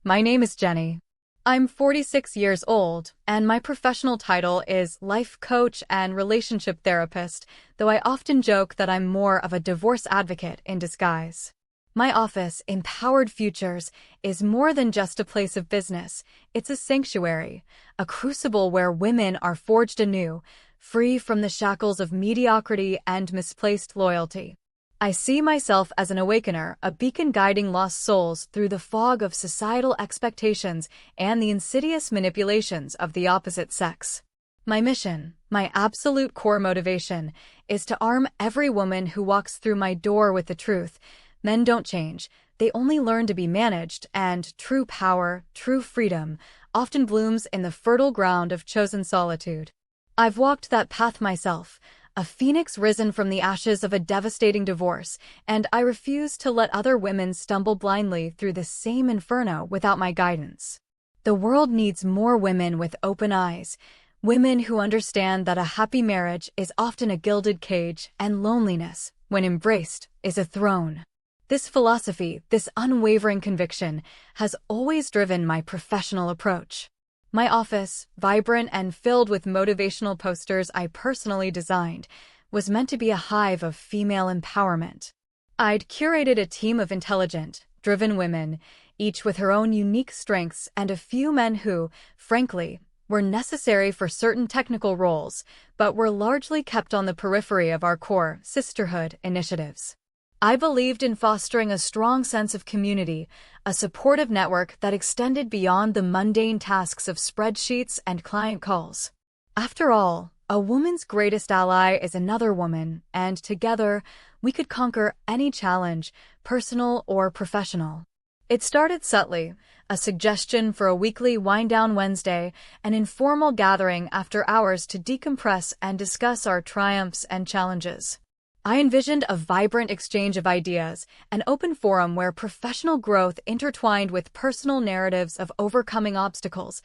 My name is Jenny. I'm 46 years old, and my professional title is life coach and relationship therapist, though I often joke that I'm more of a divorce advocate in disguise. My office, Empowered Futures, is more than just a place of business. It's a sanctuary, a crucible where women are forged anew, free from the shackles of mediocrity and misplaced loyalty. I see myself as an awakener, a beacon guiding lost souls through the fog of societal expectations and the insidious manipulations of the opposite sex. My mission, my absolute core motivation, is to arm every woman who walks through my door with the truth. Men don't change, they only learn to be managed, and true power, true freedom, often blooms in the fertile ground of chosen solitude. I've walked that path myself, a phoenix risen from the ashes of a devastating divorce, and I refuse to let other women stumble blindly through the same inferno without my guidance. The world needs more women with open eyes, women who understand that a happy marriage is often a gilded cage and loneliness, when embraced, is a throne. This philosophy, this unwavering conviction, has always driven my professional approach. My office, vibrant and filled with motivational posters I personally designed, was meant to be a hive of female empowerment. I'd curated a team of intelligent, driven women, each with her own unique strengths, and a few men who, frankly, were necessary for certain technical roles, but were largely kept on the periphery of our core Sisterhood initiatives. I believed in fostering a strong sense of community, a supportive network that extended beyond the mundane tasks of spreadsheets and client calls. After all, a woman's greatest ally is another woman, and together, we could conquer any challenge, personal or professional. It started subtly, a suggestion for a weekly wind-down Wednesday, an informal gathering after hours to decompress and discuss our triumphs and challenges. I envisioned a vibrant exchange of ideas, an open forum where professional growth intertwined with personal narratives of overcoming obstacles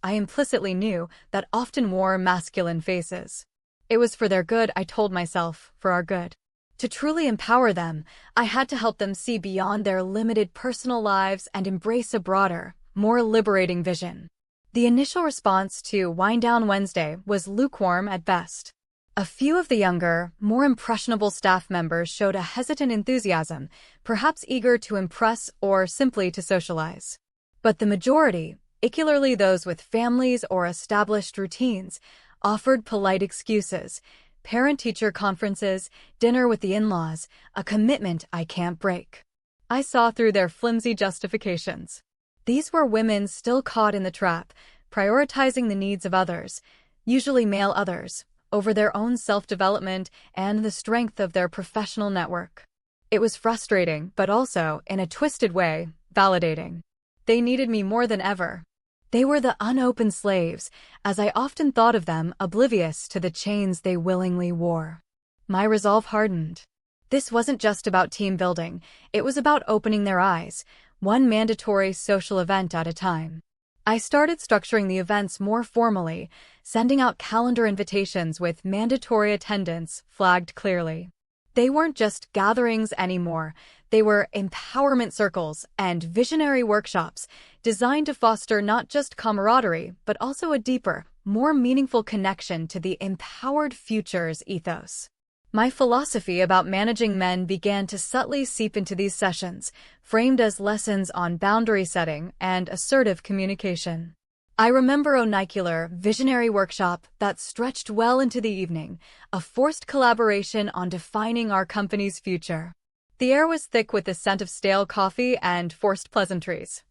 I implicitly knew that often wore masculine faces. It was for their good, I told myself, for our good. To truly empower them, I had to help them see beyond their limited personal lives and embrace a broader, more liberating vision. The initial response to Wind Down Wednesday was lukewarm at best. A few of the younger, more impressionable staff members showed a hesitant enthusiasm, perhaps eager to impress or simply to socialize. But the majority, particularly those with families or established routines, offered polite excuses: parent-teacher conferences, dinner with the in-laws, a commitment I can't break. I saw through their flimsy justifications. These were women still caught in the trap, prioritizing the needs of others, usually male others, over their own self-development and the strength of their professional network. It was frustrating, but also, in a twisted way, validating. They needed me more than ever. They were the unopened slaves, as I often thought of them, oblivious to the chains they willingly wore. My resolve hardened. This wasn't just about team building, it was about opening their eyes, one mandatory social event at a time. I started structuring the events more formally, sending out calendar invitations with mandatory attendance flagged clearly. They weren't just gatherings anymore, they were empowerment circles and visionary workshops designed to foster not just camaraderie, but also a deeper, more meaningful connection to the Empowered Futures ethos. My philosophy about managing men began to subtly seep into these sessions, framed as lessons on boundary setting and assertive communication. I remember a unicular, visionary workshop that stretched well into the evening, a forced collaboration on defining our company's future. The air was thick with the scent of stale coffee and forced pleasantries.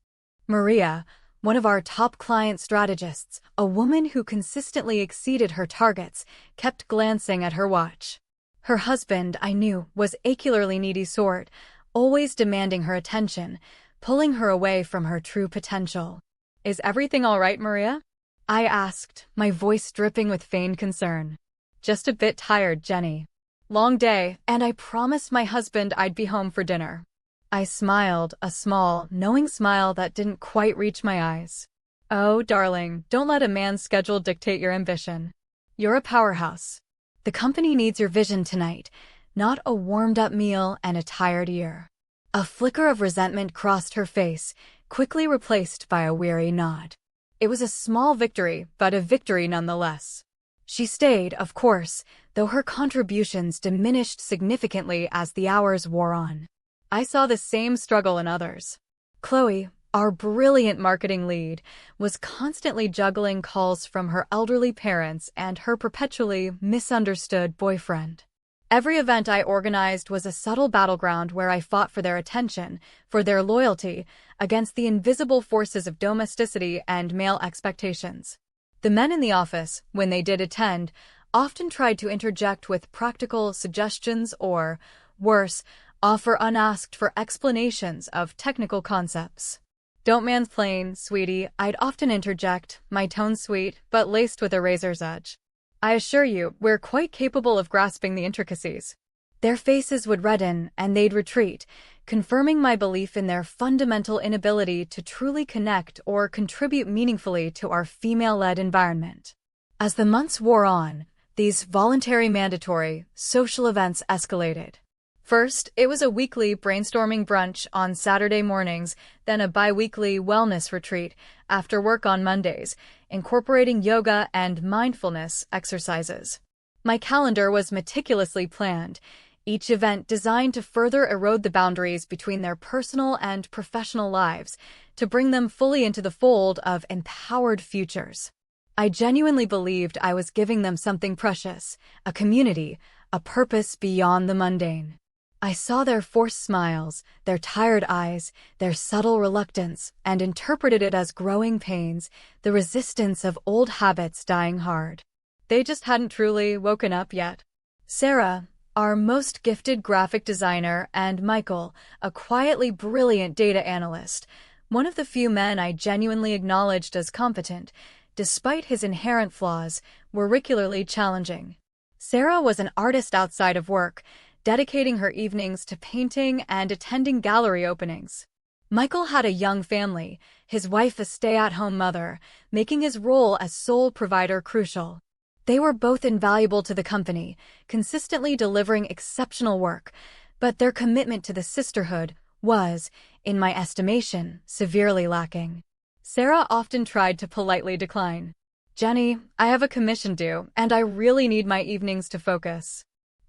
Maria, one of our top client strategists, a woman who consistently exceeded her targets, kept glancing at her watch. Her husband, I knew, was a peculiarly needy sort, always demanding her attention, pulling her away from her true potential. "Is everything all right, Maria?" I asked, my voice dripping with feigned concern. "Just a bit tired, Jenny. Long day, and I promised my husband I'd be home for dinner." I smiled, a small, knowing smile that didn't quite reach my eyes. "Oh, darling, don't let a man's schedule dictate your ambition. You're a powerhouse. The company needs your vision tonight, not a warmed-up meal and a tired ear." A flicker of resentment crossed her face, quickly replaced by a weary nod. It was a small victory, but a victory nonetheless. She stayed, of course, though her contributions diminished significantly as the hours wore on. I saw the same struggle in others. Chloe, our brilliant marketing lead, was constantly juggling calls from her elderly parents and her perpetually misunderstood boyfriend. Every event I organized was a subtle battleground where I fought for their attention, for their loyalty, against the invisible forces of domesticity and male expectations. The men in the office, when they did attend, often tried to interject with practical suggestions or, worse, offer unasked for explanations of technical concepts. "Don't mansplain, sweetie," I'd often interject, my tone sweet, but laced with a razor's edge. "I assure you, we're quite capable of grasping the intricacies." Their faces would redden, and they'd retreat, confirming my belief in their fundamental inability to truly connect or contribute meaningfully to our female-led environment. As the months wore on, these voluntary mandatory social events escalated. First, it was a weekly brainstorming brunch on Saturday mornings, then a bi-weekly wellness retreat after work on Mondays, incorporating yoga and mindfulness exercises. My calendar was meticulously planned, each event designed to further erode the boundaries between their personal and professional lives, to bring them fully into the fold of empowered futures. I genuinely believed I was giving them something precious, a community, a purpose beyond the mundane. I saw their forced smiles, their tired eyes, their subtle reluctance, and interpreted it as growing pains, the resistance of old habits dying hard. They just hadn't truly woken up yet. Sarah, our most gifted graphic designer, and Michael, a quietly brilliant data analyst, one of the few men I genuinely acknowledged as competent, despite his inherent flaws, were regularly challenging. Sarah was an artist outside of work, dedicating her evenings to painting and attending gallery openings. Michael had a young family, his wife a stay-at-home mother, making his role as sole provider crucial. They were both invaluable to the company, consistently delivering exceptional work, but their commitment to the sisterhood was, in my estimation, severely lacking. Sarah often tried to politely decline. "Jenny, I have a commission due, and I really need my evenings to focus."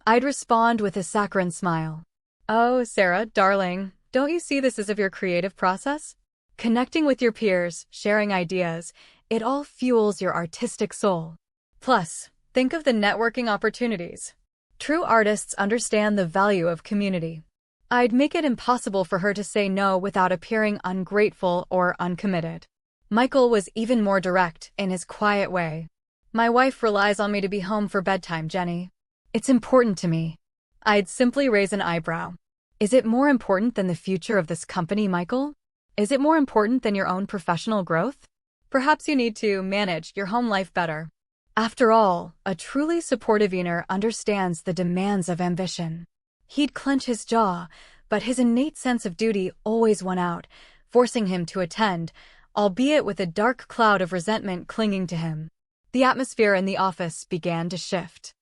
I'd respond with a saccharine smile. "Oh, Sarah, darling, don't you see this as of your creative process? Connecting with your peers, sharing ideas, it all fuels your artistic soul. Plus, think of the networking opportunities. True artists understand the value of community." I'd make it impossible for her to say no without appearing ungrateful or uncommitted. Michael was even more direct in his quiet way. "My wife relies on me to be home for bedtime, Jenny. It's important to me." I'd simply raise an eyebrow. "Is it more important than the future of this company, Michael? Is it more important than your own professional growth? Perhaps you need to manage your home life better." After all, a truly supportive inner understands the demands of ambition. He'd clench his jaw, but his innate sense of duty always won out, forcing him to attend, albeit with a dark cloud of resentment clinging to him. The atmosphere in the office began to shift.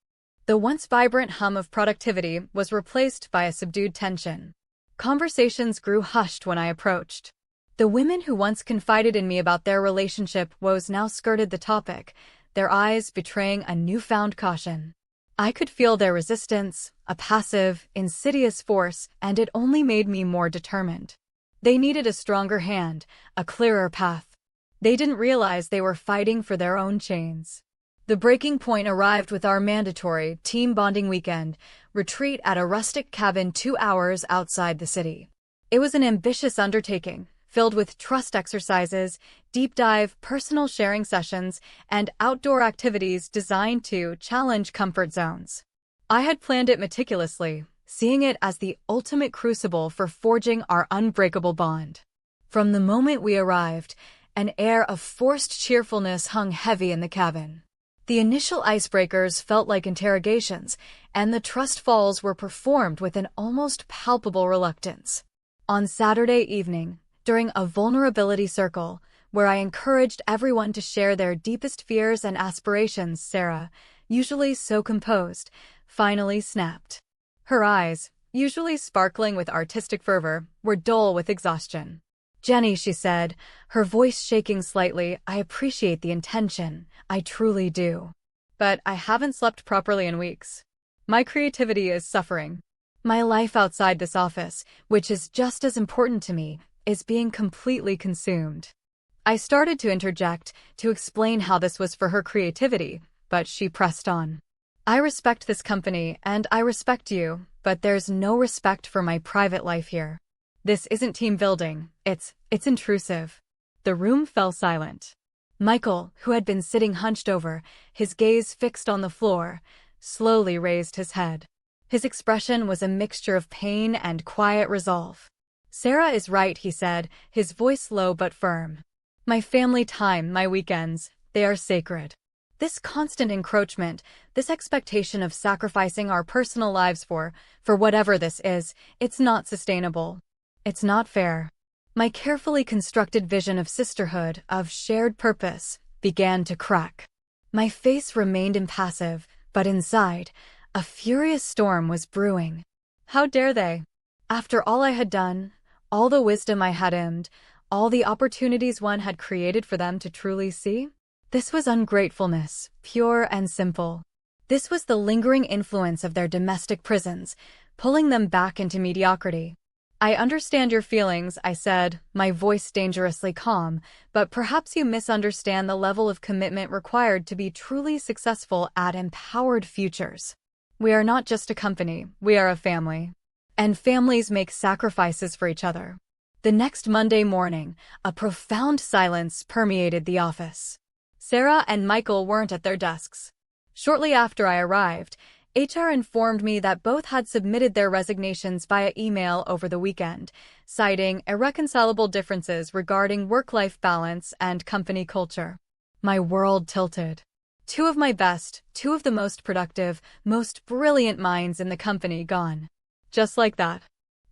The once vibrant hum of productivity was replaced by a subdued tension. Conversations grew hushed when I approached. The women who once confided in me about their relationship woes now skirted the topic, their eyes betraying a newfound caution. I could feel their resistance, a passive, insidious force, and it only made me more determined. They needed a stronger hand, a clearer path. They didn't realize they were fighting for their own chains. The breaking point arrived with our mandatory team bonding weekend retreat at a rustic cabin 2 hours outside the city. It was an ambitious undertaking, filled with trust exercises, deep dive personal sharing sessions, and outdoor activities designed to challenge comfort zones. I had planned it meticulously, seeing it as the ultimate crucible for forging our unbreakable bond. From the moment we arrived, an air of forced cheerfulness hung heavy in the cabin. The initial icebreakers felt like interrogations, and the trust falls were performed with an almost palpable reluctance. On Saturday evening, during a vulnerability circle, where I encouraged everyone to share their deepest fears and aspirations, Sarah, usually so composed, finally snapped. Her eyes, usually sparkling with artistic fervor, were dull with exhaustion. "Jenny," she said, her voice shaking slightly, "I appreciate the intention. I truly do. But I haven't slept properly in weeks. My creativity is suffering. My life outside this office, which is just as important to me, is being completely consumed." I started to interject, to explain how this was for her creativity, but she pressed on. "I respect this company, and I respect you, but there's no respect for my private life here. This isn't team building, it's intrusive." The room fell silent. Michael, who had been sitting hunched over, his gaze fixed on the floor, slowly raised his head. His expression was a mixture of pain and quiet resolve. "Sarah is right," he said, his voice low but firm. "My family time, my weekends, they are sacred. This constant encroachment, this expectation of sacrificing our personal lives for whatever this is, it's not sustainable. It's not fair." My carefully constructed vision of sisterhood, of shared purpose, began to crack. My face remained impassive, but inside, a furious storm was brewing. How dare they? After all I had done, all the wisdom I had aimed, all the opportunities one had created for them to truly see? This was ungratefulness, pure and simple. This was the lingering influence of their domestic prisons, pulling them back into mediocrity. "I understand your feelings," I said, my voice dangerously calm, "but perhaps you misunderstand the level of commitment required to be truly successful at Empowered Futures. We are not just a company, we are a family. And families make sacrifices for each other." The next Monday morning, a profound silence permeated the office. Sarah and Michael weren't at their desks. Shortly after I arrived, HR informed me that both had submitted their resignations via email over the weekend, citing irreconcilable differences regarding work-life balance and company culture. My world tilted. Two of my best, two of the most productive, most brilliant minds in the company gone. Just like that.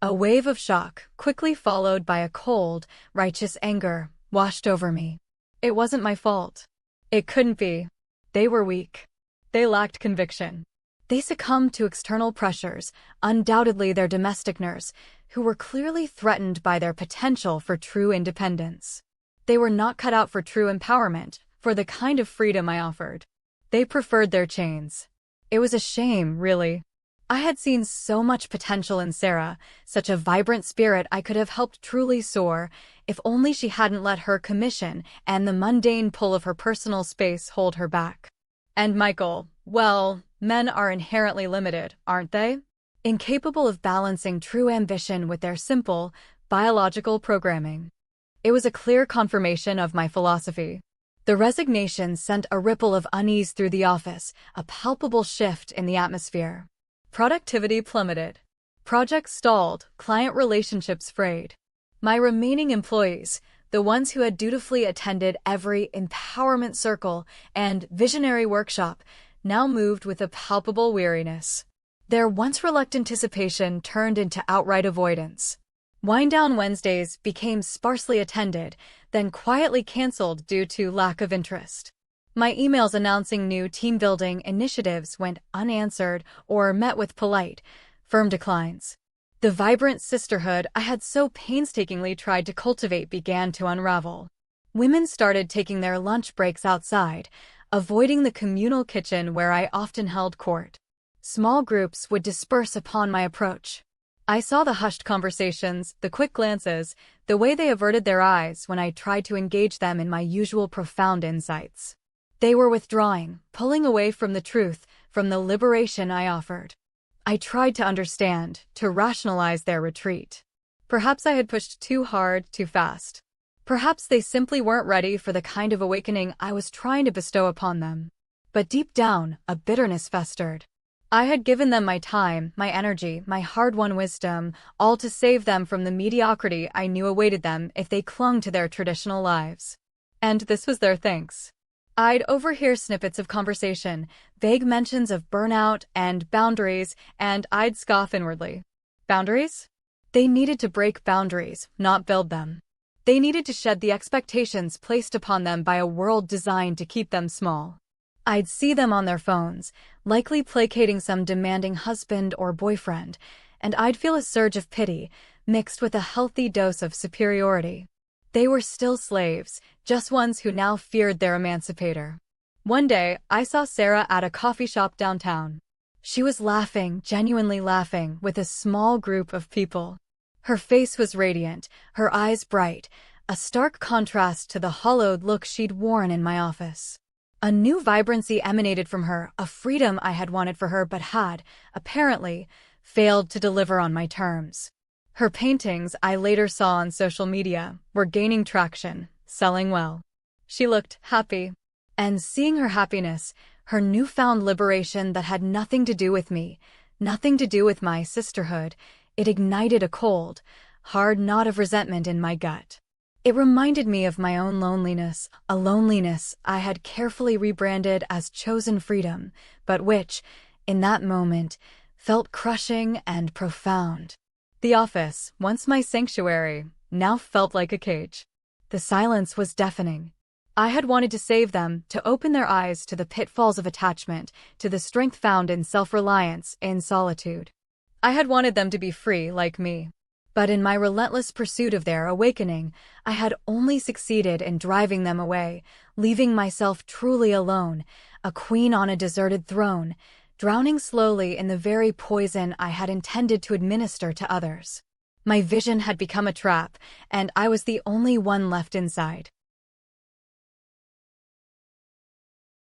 A wave of shock, quickly followed by a cold, righteous anger, washed over me. It wasn't my fault. It couldn't be. They were weak. They lacked conviction. They succumbed to external pressures, undoubtedly their domestic nurse, who were clearly threatened by their potential for true independence. They were not cut out for true empowerment, for the kind of freedom I offered. They preferred their chains. It was a shame, really. I had seen so much potential in Sarah, such a vibrant spirit I could have helped truly soar, if only she hadn't let her commission and the mundane pull of her personal space hold her back. And Michael, well, men are inherently limited, aren't they? Incapable of balancing true ambition with their simple, biological programming. It was a clear confirmation of my philosophy. The resignation sent a ripple of unease through the office, a palpable shift in the atmosphere. Productivity plummeted. Projects stalled, client relationships frayed. My remaining employees, the ones who had dutifully attended every empowerment circle and visionary workshop, now moved with a palpable weariness. Their once reluctant anticipation turned into outright avoidance. Wind-down Wednesdays became sparsely attended, then quietly canceled due to lack of interest. My emails announcing new team-building initiatives went unanswered or met with polite, firm declines. The vibrant sisterhood I had so painstakingly tried to cultivate began to unravel. Women started taking their lunch breaks outside, avoiding the communal kitchen where I often held court. Small groups would disperse upon my approach. I saw the hushed conversations, the quick glances, the way they averted their eyes when I tried to engage them in my usual profound insights. They were withdrawing, pulling away from the truth, from the liberation I offered. I tried to understand, to rationalize their retreat. Perhaps I had pushed too hard, too fast. Perhaps they simply weren't ready for the kind of awakening I was trying to bestow upon them. But deep down, a bitterness festered. I had given them my time, my energy, my hard-won wisdom, all to save them from the mediocrity I knew awaited them if they clung to their traditional lives. And this was their thanks. I'd overhear snippets of conversation, vague mentions of burnout and boundaries, and I'd scoff inwardly. Boundaries? They needed to break boundaries, not build them. They needed to shed the expectations placed upon them by a world designed to keep them small. I'd see them on their phones, likely placating some demanding husband or boyfriend, and I'd feel a surge of pity, mixed with a healthy dose of superiority. They were still slaves, just ones who now feared their emancipator. One day, I saw Sarah at a coffee shop downtown. She was laughing, genuinely laughing, with a small group of people. Her face was radiant, her eyes bright, a stark contrast to the hollowed look she'd worn in my office. A new vibrancy emanated from her, a freedom I had wanted for her but had, apparently, failed to deliver on my terms. Her paintings, I later saw on social media, were gaining traction, selling well. She looked happy. And seeing her happiness, her newfound liberation that had nothing to do with me, nothing to do with my sisterhood, it ignited a cold, hard knot of resentment in my gut. It reminded me of my own loneliness, a loneliness I had carefully rebranded as chosen freedom, but which, in that moment, felt crushing and profound. The office, once my sanctuary, now felt like a cage. The silence was deafening. I had wanted to save them, to open their eyes to the pitfalls of attachment, to the strength found in self-reliance, in solitude. I had wanted them to be free, like me. But in my relentless pursuit of their awakening, I had only succeeded in driving them away, leaving myself truly alone, a queen on a deserted throne, drowning slowly in the very poison I had intended to administer to others. My vision had become a trap, and I was the only one left inside.